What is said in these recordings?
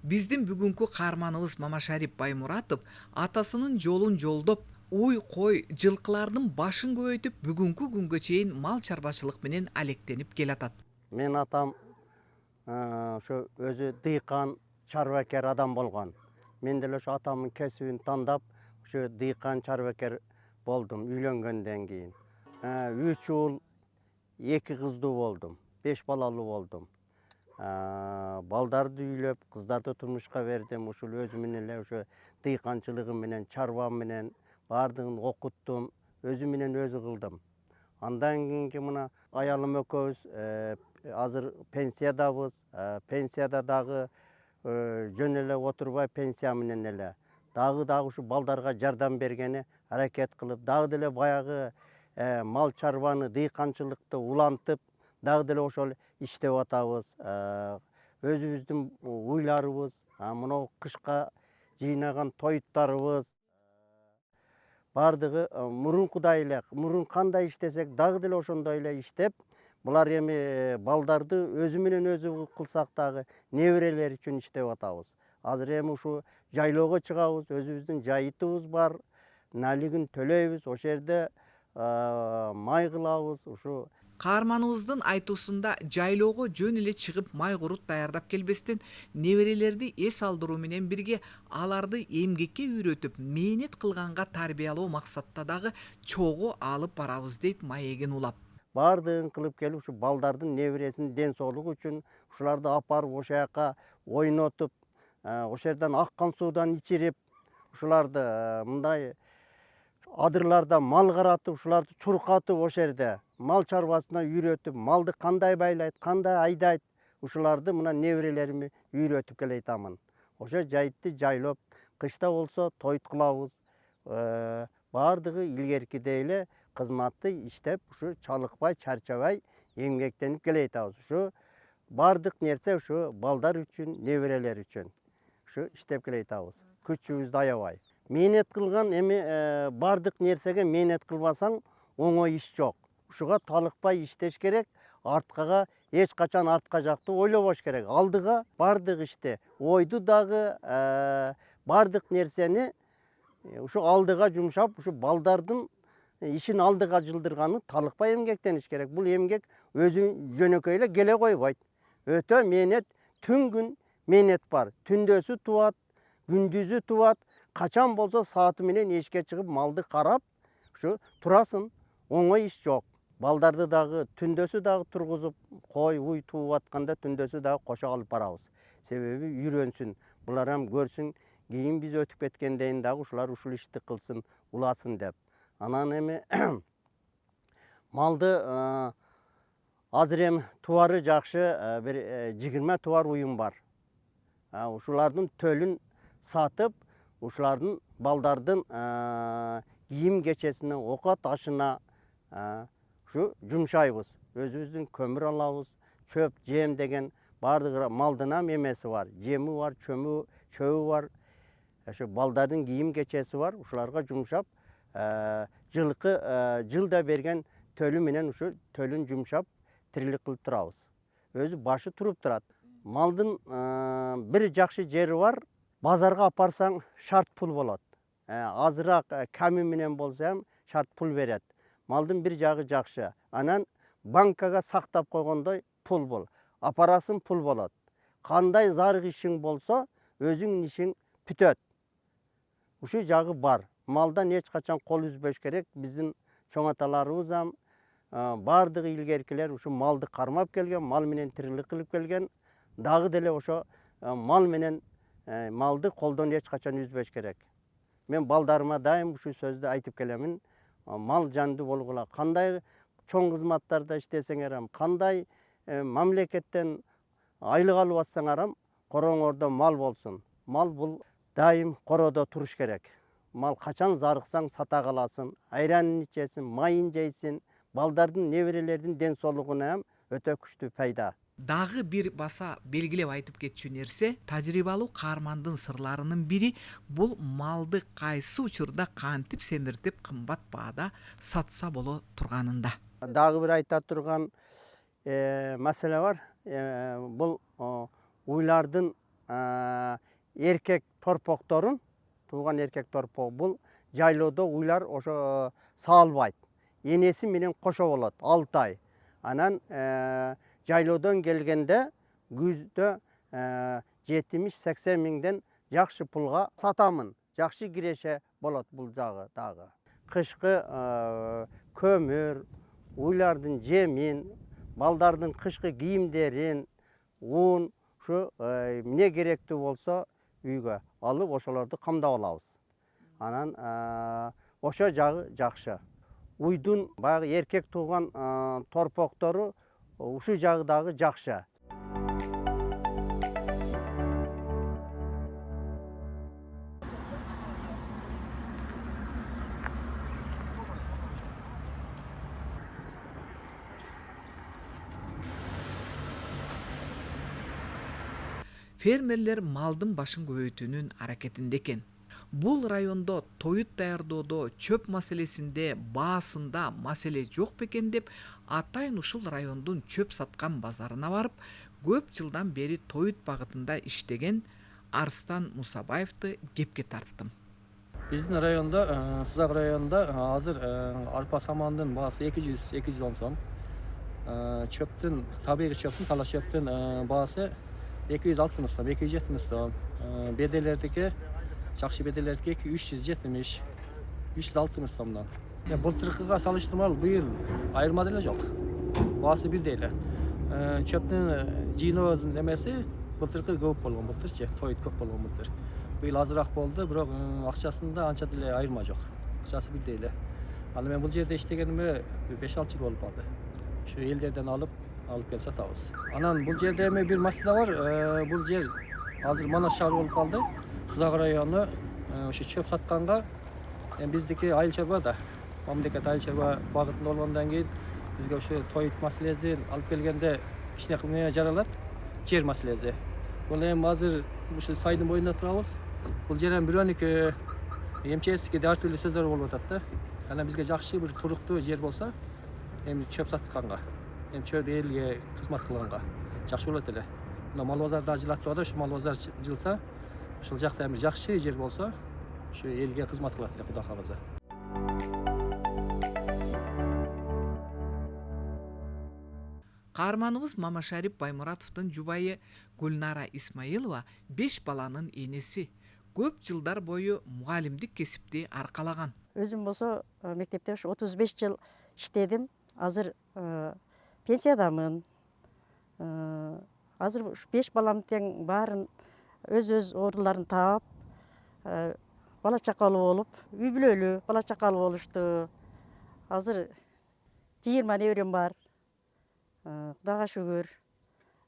Биздин бүгүнкү каарманыбыз Мамашарип Баймуратов атасынын жолун жолдоп, уй, кой, жылкылардын башын көбөйтүп, бүгүнкү күнгө чейин мал чарбачылык менен алектенип келатат. Мен атам ошо өзү дыйкан, чарбакер адам болгон. Мен деле ошо атамдын кесибин тандап, ошо дыйкан, чарбакер болдум үйлөнгөндөн кийин. 3 уул, 2 кыздуу болдум. 5 балалуу болдум. Балдарды үйлөп, кыздарды турмушка бердим. Ушул өзүм менен эле ошо дыйканчылыгым менен, чарбам менен баардыгын окуттум. Өзүм менен өзү кылдым. Андан кийинки мына аялым экөөбүз азыр пенсиядабыз. Пенсияда дагы жөн эле отурбай пенсия менен эле дагы ушу балдарга жардам бергени аракет кылып, дагы деле баягы мал чарбаны, дыйканчылыкты улантып, дагы деле ошол иштеп атабыз. Өзүбүздүн уйларыбыз, мынау кышка жыйнаган тоюттарыбыз баардыгы мурункудай эле, мурун кандай иштесек дагы деле ошондой эле иштеп, булар эми балдарды өзү менен өзү кылсак дагы неберелер үчүн иштеп атабыз. Азыр эми ушу жайлоого чыгабыз, өзүбүздүн жайытыбыз бар, налигин төлөйбүз, ошол жерде май кылабыз, ушу Каарманыбыздын айтуусунда жайлоого жөн эле чыгып май курут даярдап келбестен, неберелерди эс алдыруу менен бирге аларды эмгекке үйрөтүп, мээнет кылганга тарбиялоо максатта дагы чогуу алып барабыз, дейт Маегин улап. баардыгын кылып келип, ушу балдардын небересинин ден соолугу үчүн ушуларды апарып ошол жака ойнотуп, ошол жерден аккан суудан ичирип, ушуларды мындай адырларда мал каратып, ушуларды чуркатып ошол жерде мал чарбасына үйрөтүп, малды кандай байлайт, кандай айдайт, ушуларды мына неберелериме үйрөтүп келе атамын. Ошо жайытты жайлоп, кышта болсо тоют кылабыз. Баардыгы илгеркидей эле кызматты иштеп, ушу чалыкпай, чарчабай эмгектенип келе атабыз. Ушу баардык нерсе ушу балдар үчүн, неберелер үчүн ушу иштеп келе атабыз. Күчүбүздү аябай. Мээнет кылган эми баардык нерсеге мээнет кылбасаң оңой иш жок. Ушуга талыкпай иштеш керек, арткага эч качан артка жакты ойлобош керек. Алдыга баардык ишти, ойду дагы баардык нерсени ушу алдыга жумшап, ушу балдардын ишин алдыга жылдырганы талыкпай эмгектениш керек. Бул эмгек өзү жөнөкөй эле келе койбойт. Өтө мээнет, түн күн мээнет бар. Түндөсү тубат, күндүзү тубат. Качан болсо сааты менен эшикке чыгып малды карап, ушу турасың. Оңой иш жок. Балдарды дагы түндөсү дагы тургузуп, кой, уй тууп атканда түндөсү дагы кошо алып барабыз. Себеби үйрөнсүн, булар ham көрсүн, кийин биз өтүп кеткенден дагы ушулар ушул ишти кылсын, уласын деп. Анан эми малды азыр эми тубары жакшы, бир 20 тубар уюм бар. Ушулардын төлүн сатып, ушулардын балдардын кийим кечесине, окат ашына ушу жумшайбыз. Өзүбүздүн көмүр алабыз, чөп, жем деген баардыгы малдын ham эмеси бар. Жеми бар, чөбү бар. Ошо балдардын кийим кечеси бар. Ушуларга жумшап, жылкы жылда берген төлү менен ушу төлүн жумшап, тирилик кылып турабыз. Өзү башы туруп турат. Малдын бир жакшы жери бар. Базарга апарсаң шарт пул болот. Азыраак ками менен болсо ham шарт пул берет. Малдын бир жагы жакшы. Анан банкага сактап койгондой пул бол. Апарасың пул болот. Кандай зарык ишиң болсо, өзүңүн ишиң бүтөт. Ушу жагы бар. Малдан эч качан кол үзбөш керек. Биздин чоң аталарыбыз ham баардыгы илгеркилер ушу малды кармап келген, мал менен тирилик кылып келген. Дагы деле ошо мал менен малды колдон эч качан үзбөш керек. Мен балдарыма дайым ушу сөздү айтып келемин. Мал жанды болгула. Кандай чоң кызматтарда иштесеңер ham, кандай мамлекеттен айлык алып атсаңар ham, короңордо мал болсун. Мал бул дайым короодо туруш керек. Мал качан зарыксаң сата каласың, айранын ичесиң, майын жейсиң, балдардын, неберелердин ден соолугуна ham өтө күчтүү пайда. Дагы бир баса белгилеп айтып кетчү нерсе, тажрыйбалуу каармандын сырларынын бири бул малды кайсы учурда кантип семиртип кымбат баада сатса боло турганында. Дагы бир айта турган маселе бар. Бул уйлардын эркек торпокторун, тууган эркек торпок бул жайлоодо уйлар ошо саалбайт. Энеси менен кошо болот 6 ай. Анан жайлоодон келгенде күздө 70-80 миңден жакшы пулга сатамын. Жакшы киреше болот бул жагы дагы. Кышкы көмүр, уйлардын жемин, балдардын кышкы кийимдерин, un, ушу эмне керектүү болсо үйгө алып ошолорду камдап алабыз. Анан ошо жагы жакшы. Уйдун баягы эркек тууган торпоктору ушул жагы дагы жакшы. Фермерлер малдын башын көбөйтүүнүн аракетинде экен. Бул райондо тоют даярдоодо чөп маселесинде баасында маселе жок бекен деп атайын ушул райондун чөп саткан базарына барып, көп жылдан бери тоют багытында иштеген Арстан Мусабаевди кепке тарттым. Биздин районда, Сузак районунда азыр арпа самандын баасы 200-210 сом. Чөптүн, табигый чөптүн, талаш чөптүн баасы 260 сом, 270 сом. Беделердики, жакшы беделердики 370, 360 сомдон. Былтыркыга салыштырмалуу быйыл айырма деле жок. Баасы бирдей эле. Чөптүн жыйноодун немеси былтыркы көп болгон, былтырчы, тоют көп болгон былтыр. Быйыл азыраак болду, бирок акчасында анча деле айырма жок. Акчасы бирдей эле. Аны мен бул жерде иштегениме 5-6 жыл болуп калды. Şu ellerden alıp gelip satабыз. Анан бул жерде эми бир маселе бар. Бул жер азыр Манас шаары болуп калды. Сузак району ошо чөп сатканга биздики айыл чарба да. Мамлекет айыл чарба багытында болгондон кийин бизге ошо тоют маселесин алып келгенде кичине кымыя жаралат. Жер маселеси. Бул эми азыр ушул сайдын боюнда турабыз. Бул жерден бирөөнүкү эмчээсикке ар түрдүү сөздөр болуп атат да. Анан бизге жакшы бир туруктуу жер болсо эми чөп сатканга, эми чөп элге кызмат кылганга жакшы болот эле. Мына мал базарда жылатып атат, ошо мал базар жылса, ошол жакта эми жакшы жер болсо, ошо элге кызмат кылат эле, Кудай кааласа. Каарманыбыз Мамашарип Баймуратовдун жубайы Гүлнара Исмаилова 5 баланын энеси. Көп жылдар бою мугалимдик кесипти аркалаган. Өзүм болсо мектепте 35 жыл иштедим. Азыр пенсиядамын. Азыр 5 балам тең баарын өз ордуларын таап, бала чакалуу болуп, үй бүлөлүү бала чакалуу болушту. Азыр 20 неберем бар. Кудайга шүгүр.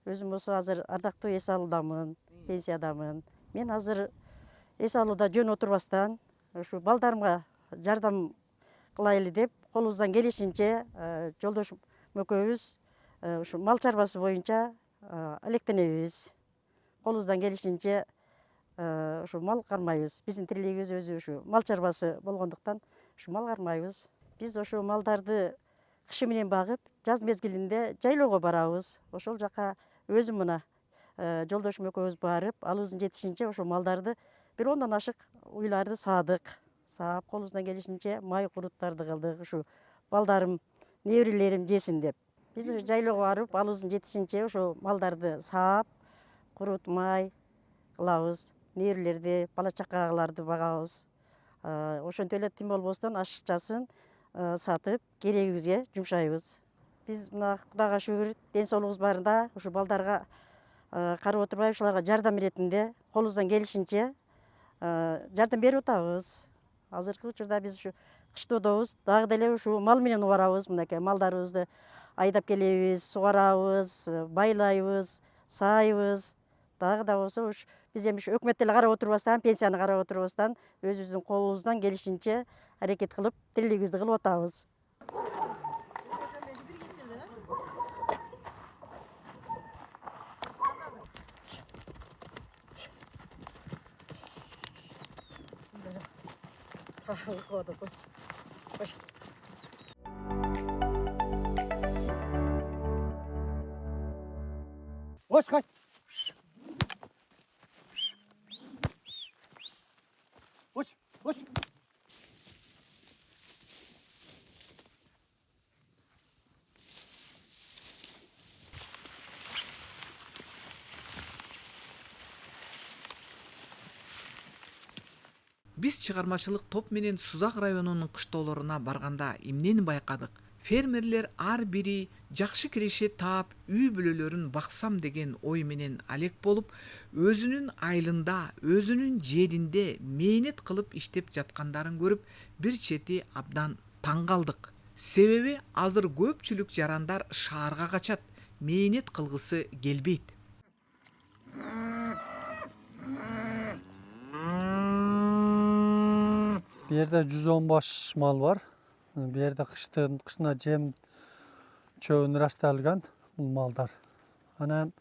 Өзүм болсо азыр ардактуу эс алуудамын, пенсиядамын. Мен азыр эс алууда жөн отурбастан, ушу балдарымга жардам кылайлы деп, колубуздан келишинче жолдош мөкөбүз ушу мал чарбасы боюнча алектенебиз. Колубуздан келишинче ушу мал кармайбыз. Биздин тирилигибиз өзү ушу мал чарбасы болгондуктан ушу мал кармайбыз. Биз ошо малдарды кышы менен багып, жаз мезгилинде жайлоого барабыз. Ошол жака өзүм мына жолдошум экөөбүз барып, алыбыздын жетишинче ошо малдарды бир 10 ашык уйларды саадык. Саап, колубуздан келишинче май куруттарды кылдык. Ушу балдарым, неберелерим жесин деп. Биз жайлоого барып, алыбыздын жетишинче ошо малдарды саап, курут май кылабыз. Неберелерди, бала чакаларды багабыз. Ошентип эле тим болбостон ашыкчасын сатып, керегибизге жумшайбыз. Биз мына Кудайга шүгүр, ден соолугубуз барында, ушу балдарга карап отурбай, ушуларга жардам иретинде колубуздан келишинче жардам берип атабыз. Азыркы учурда биз ушу кыштоодобуз, дагы деле ушу мал менен барабыз, мынакей малдарыбызды айдап келебиз, сугарабыз, байлайбыз, сайбыз. Дагы да болсо ушу биз эми ушу өкмөттү эле карап отурбастан, пенсияны карап отурбастан, өзүбүздүн колубуздан келишинче аракет кылып, тирилигибизди кылып атабыз. Hoş kaç. Биз чыгармачылык топ менен Сузак районунун кыштоолоруна барганда эмнени байкадык? Фермерлер ар бири жакшы киреше таап, үй бүлөлөрүн баксам деген ой менен алек болуп, өзүнүн айылында, өзүнүн жеринде мээнет кылып иштеп жаткандарын көрүп, бир чети абдан таң калдык. Себеби азыр көпчүлүк жарандар шаарга качат, мээнет кылгысы келбейт. Bu yerde 110 baş mal var. Bu yerde kışına cem çoğun rastlangan bu mallar. Hani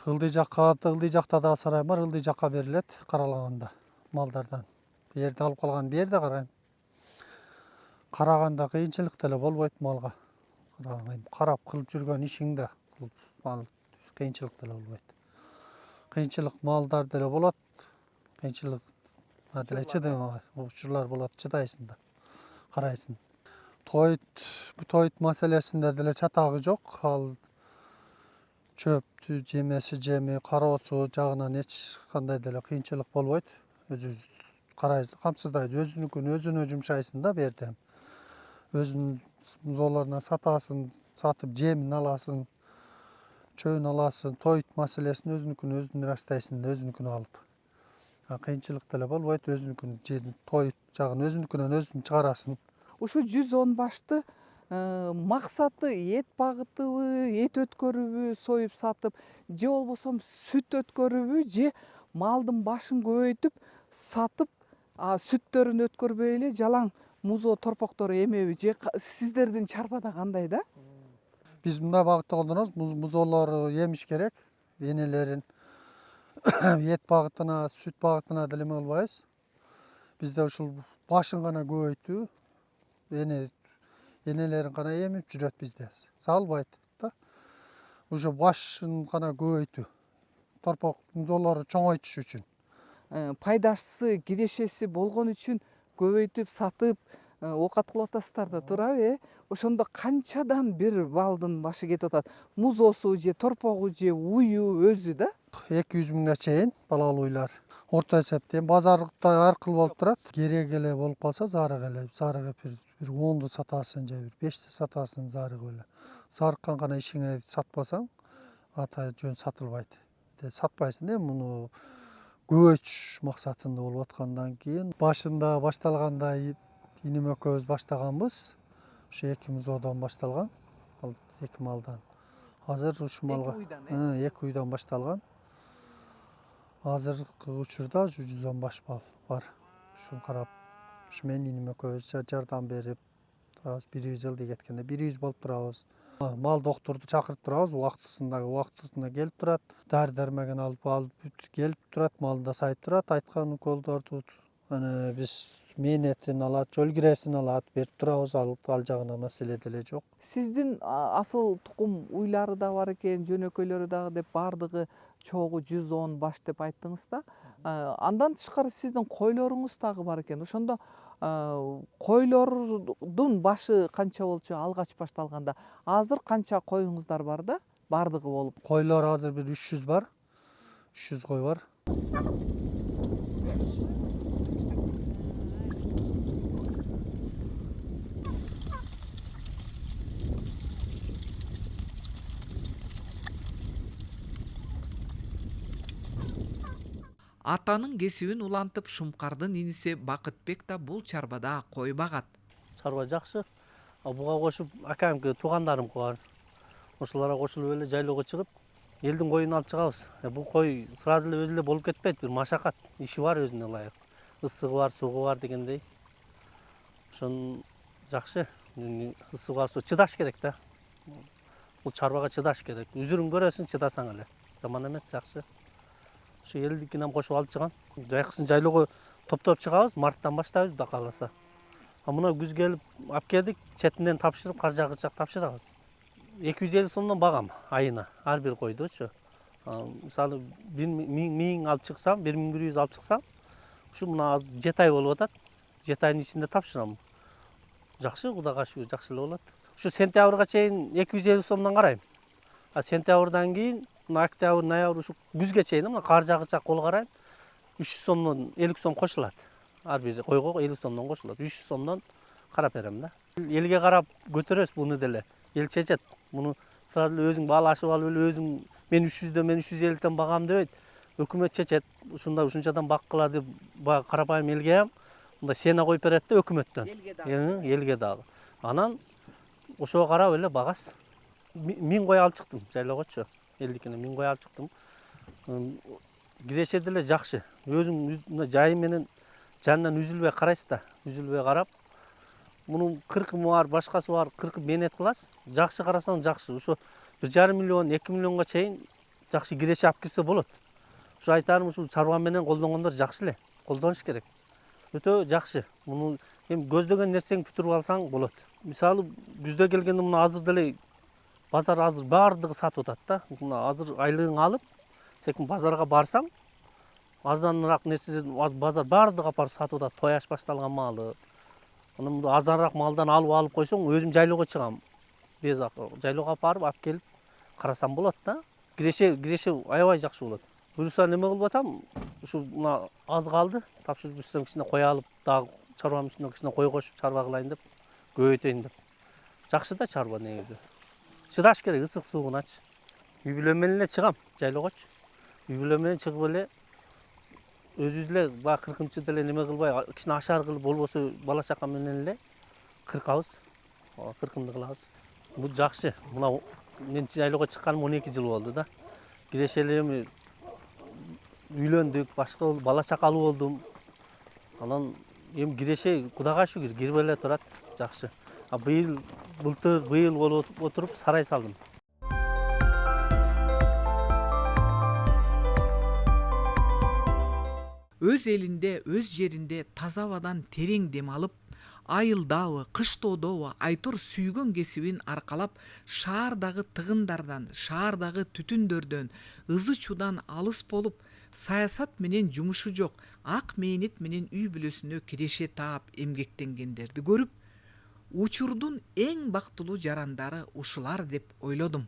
ıldıcakta da saray var, ıldıcakka verilet karalaganda mallardan. Bu yerde alıp kalgan bir yerde karayım. Karaganda kıyınçılık dele bolboyt malga. Karap kılıp жүрген işinde mal kıyınçılık dele bolboyt. Kıyınçılık mallar dele bolat. Kıyınçılık dele çıdayın. Uçurlar bolat çıdaysın da. Karaysın. Bu toyut meselesinde dele çatağı yok. Al çöptü, jemi, karosu jagынан hiç kanday dele kıyınçılık bolboyt. Özü karaysın, kamsыздайды. Özünü jumşaysın da berdim. Özünün zorlarına satasın, satıp jemin alasın, çöyün alasın, toyut meselesini özünü rastaysın da özünükünü alıp. Kıyınçılık dele bolboyt, özünükünü toyut jagын özünükünөн özün çıkarasın. Ушу 110 башты максаты эт багытыбы, эт өткөрүүбү, союп сатып, же болбосо сүт өткөрүүбү, же малдын башын көбөйтүп сатып, сүттөрүн өткөрбөй эле жалаң музоо торпоктору эмеби, же сиздердин чарбада кандай да? Biz munda bagытта колдонобуз, muzolları yemiş gerek. Enelerin et bagытына, süt bagытына деле эме болбойбуз. Bizde ушул башын гана көбөйтүү, enelerin gana emip жүрөt bizde. Салбайт да. Ошо башын гана көбөйтүү. Торпок музолları чоңойтуш үчүн. Пайдашысы, кирешеси болгон үчүн көбөйтүп сатып оокат кылып атасыздар да, туурабы? Ошондо канчадан бир балдын башы кетип атат? Музосу же торпогу же уyu өзү да? 200 миңге чейин балалуу уйлар. Орто эсептен базарда ар кыл болуп турат. Керек эле болуп калса зарык эле. Зарыгы бир 10ду сатасың же бир 5ти сатасың зарыгы эле. Зарыккан гана ишиңе сатпасаң, ата жөн сатылбайт. Сатпайсың да муну көбөйтүш максатында болуп аткандан кийин башында башталганда иним экөөбүз баштаганбыз. Ошо 2 музоодон башталган. Ал 2 малдан. Азыр ушу малга 2 үйдөн башталган. Азыркы учурда 110 баш бал бар. Ушуну карап, ушу менен иним экөөбүз жардам берип турабыз. 100 жыл дегеткенде 100 болуп турабыз. Мал доктурду чакырып турабыз, убактысында келип турат. Дары дармеген алып келип турат, малды да сайып турат. Айткан уколдорду аны биз мээнетин алат, жол киресин алат, берип турабыз. Ал жагына маселе деле жок. Сиздин асыл тукум уйлары да бар экен, жөнөкөйлөрү дагы деп бардыгы чогуу 110 баш деп айттыңыз да. Андан тышкары сиздин койлоруңуз дагы бар экен. Ошондо койлордун башы канча болчу алгач башталганда? Азыр канча коюңуздар бар да? Бардыгы болуп. Койлор азыр бир 300 бар. 300 кой бар. Атанын кесибин улантып Шумкардын иниси Бакытбек да бул чарбада кой багат. Чарба жакшы. Буга кошуп акамки туугандарым бар. Ошолорго кошулуп эле жайлоого чыгып, элдин коюн алып чыгабыз. Бул кой сразу эле өзү эле болуп кетпейт, бир машакат. Иши бар өзүнө ылайык. Ысыгы бар, суугу бар дегендей. Ошон жакшы. Ысыгы бар, суу чыдаш керек да. Бул чарбага чыдаш керек. Үзүрүн көрөсүң, чыдасаң эле. Жаман эмес, жакшы. Ошо элдикин кошуп алып чыгам. Жайкысын жайлоого топтоп чыгабыз, марттан баштайбыз да кааласа. Мына күз келип алып келдик, четинен тапшырып, кар жаагычак тапшырабыз. 250 сомдон багам айына, ар бир койдучу. Мисалы 1000 алып чыксам, 1100 алып чыксам, ушу мына азыр 7 ай болуп атат. 7 айдын ичинде тапшырам. Жакшы, Кудайга шүгүр, жакшы эле болот. Ушу сентябрга чейин 250 сомдон карайм. Сентябрдан кийин октябрь, ноябрь ушу күзгө чейин мына кар жаагычак болу карайм. 300 сомдон 50 сом кошулат. Ар бир койго 50 сомдон кошулат. 300 сомдон карап берем да. Элге карап көтөрөбүз буну деле. Эл чечет. Муну сразу өзүң баалашып алып эле өзүң мен 300дөн мен 350ден багам дебейт. Өкмөт чечет. Ушунда ушунчадан баккыла деп баягы карапайым элге мындай сена коюп берет да өкмөттөн. Элге дагы. Анан ошого карап эле багас. 1000 кой алып чыктым жайлоогочу. Элдикине 1000 кой алып чыктым. Киреше деле жакшы. Өзүң жайы менен жанынан үзүлбөй карайсыз да. Үзүлбөй карап, мунун 40 бар, башкасы бар, 40 менет кыласыз. Жакшы карасаң жакшы. Ошо 1,5 миллион, 2 миллионго чейин жакшы киреше алып кирсе болот. Ушу айтарым, ушу чарба менен колдонгондор жакшы эле. Колдонуш керек. Өтө жакшы. Муну эми көздөгөн нерсеңи бүтүрүп алсаң болот. Мисалы, күздө келгенде муну азыр деле базар азыр баардыгы сатып атат да. Муну азыр айлыгыңы алып, секин базарга барсаң, арзаныраак нерсе базар баардыгы апарып сатып атат. Тояш башталган малы. Анан мындай арзаныраак малдан алып койсоң, өзүм жайлоого чыгам. Безак жайлоого алып келип карасам болот да. Киреше аябай жакшы болот. Буюрса неме кылып атам? Ушу мына аз калды. Тапшырып жүрсөм кичине кой алып, дагы чарбанын үстүнө кичине кой кошуп чарба кылайын деп, көбөйтөйүн деп. Жакшы да чарба негизи. Чыдаш керек ысык суугуначы. Үй бүлө менен эле чыгам жайлоогочу. Үй бүлө менен чыгып эле өзүбүз эле баягы 40-чы деле неме кылбай, кичине ашар кылып болбосо бала чака менен эле кыркабыз. 40-ымды кылабыз. Бул жакшы. Мына мен жайлоого чыкканым 12 жыл болду да. Киреше эле эми үйлөндүк, башка бала чакалуу болдум. Анан эми киреше Кудайга шүгүр кирип эле турат, жакшы. Быйыл болуп отуруп сарай салдым. Өз элинде, өз жеринде таза абадан терең дем алып, айылдабы, кыштоодобу Айтур сүйгөн кесибин аркалап, шаардагы тыгындардан, шаардагы түтүндөрдөн, ызы чуудан алыс болуп, саясат менен жумушу жок, ак мээнет менен үй бүлөсүнө киреше таап эмгектенгендерди көрүп, учурдун эң бактылуу жарандары ушулар деп ойлодум.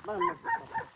Bana